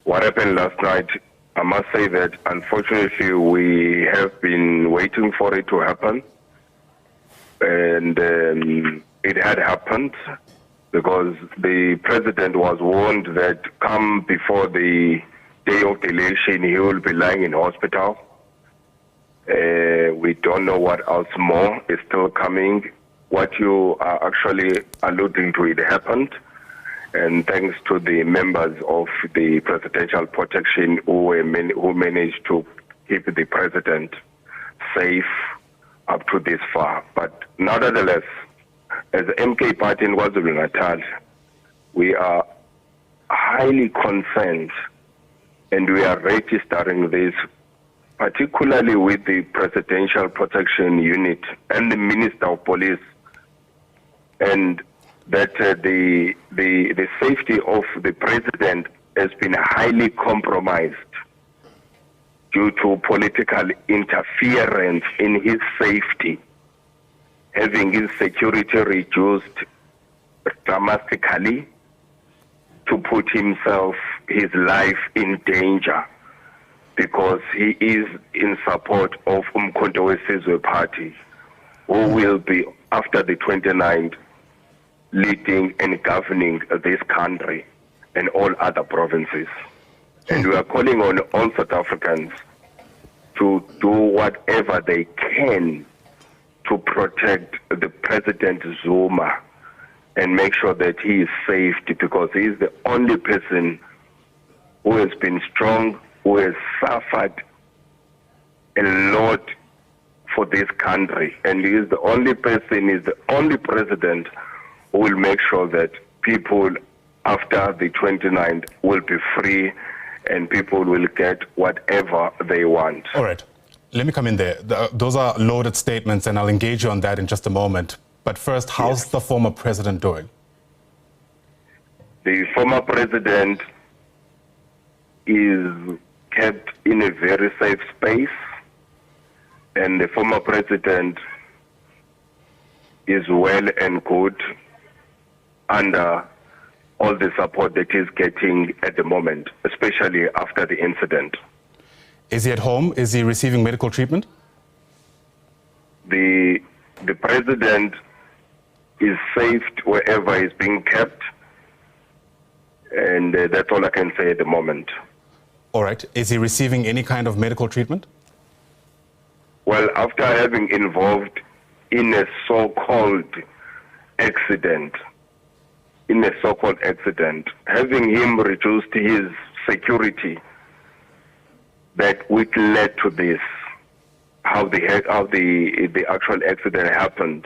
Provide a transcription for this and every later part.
What happened last night, I must say that unfortunately we have been waiting for it to happen. And it had happened because the president was warned that come before the day of the election, he will be lying in hospital. We don't know what else more is still coming. What you are actually alluding to, it happened. And thanks to the members of the presidential protection who managed to keep the president safe up to this far. But nevertheless, as the MK party in KwaZulu-Natal, we are highly concerned and we are registering this, particularly with the Presidential Protection Unit and the Minister of Police, and that the safety of the president has been highly compromised due to political interference in his safety, having his security reduced dramatically to put his life in danger, because he is in support of Umkhonto weSizwe party, who will be, after the 29th, leading and governing this country and all other provinces. And we are calling on all South Africans to do whatever they can to protect the President Zuma and make sure that he is safe, because he is the only person who has been strong, who has suffered a lot for this country. And he is the only person, is the only president who will make sure that people after the 29th will be free and people will get whatever they want. All right. Let me come in there. Those are loaded statements, and I'll engage you on that in just a moment. But first, how's the former president doing? The former president is kept in a very safe space, and the former president is well and good under all the support that he's getting at the moment, especially after the incident. Is he at home? Is he receiving medical treatment? The president is safe wherever he's being kept, and that's all I can say at the moment. All right. Is he receiving any kind of medical treatment? Well, after having involved in a so-called accident, having him reduced his security, that which led to this, how the actual accident happened.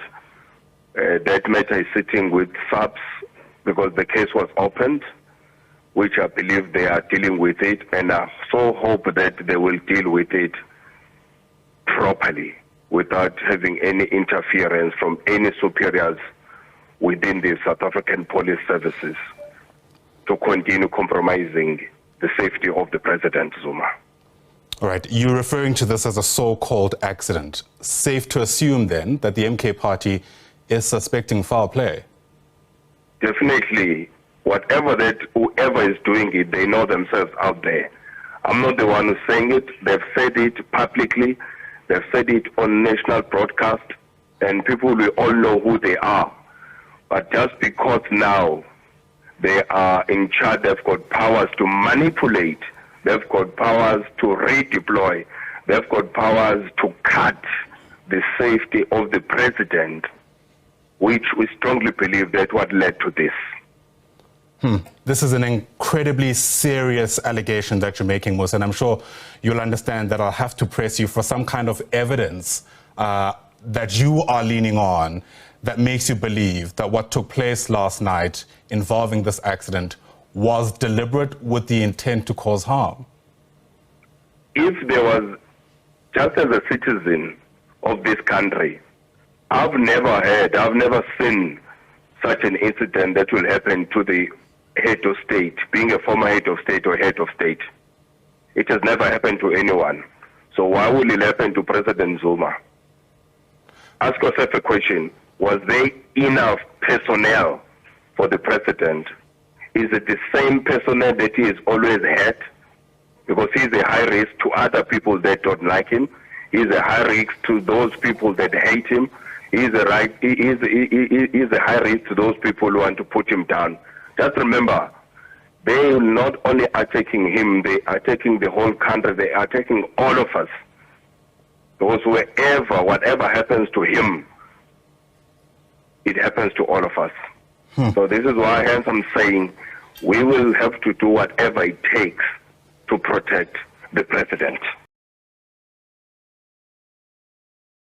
That matter is sitting with SAPS because the case was opened, which I believe they are dealing with it, and I so hope that they will deal with it properly without having any interference from any superiors within the South African police services to continue compromising the safety of the President Zuma. All right. You're referring to this as a so-called accident. Safe to assume then that the MK party is suspecting foul play? Definitely. Whoever is doing it, they know themselves out there. I'm not the one who's saying it. They've said it publicly. They've said it on national broadcast, and people will all know who they are. But just because now they are in charge, they've got powers to manipulate, they've got powers to redeploy, they've got powers to cut the safety of the president, which we strongly believe that what led to this. This is an incredibly serious allegation that you're making, Musa, and I'm sure you'll understand that I'll have to press you for some kind of evidence that you are leaning on that makes you believe that what took place last night involving this accident was deliberate with the intent to cause harm. If there was, just as a citizen of this country, I've never seen such an incident that will happen to the head of state, being a former head of state or head of state. It has never happened to anyone. So why will it happen to President Zuma? Ask yourself a question. Was there enough personnel for the president? Is it the same personnel that he has always had? because he's a high risk to other people that don't like him. He's a high risk to those people that hate him. He's a high risk to those people who want to put him down. Just remember, they not only are taking him, they are taking the whole country, they are taking all of us. Because whatever happens to him, it happens to all of us. So this is why hence I'm saying we will have to do whatever it takes to protect the president.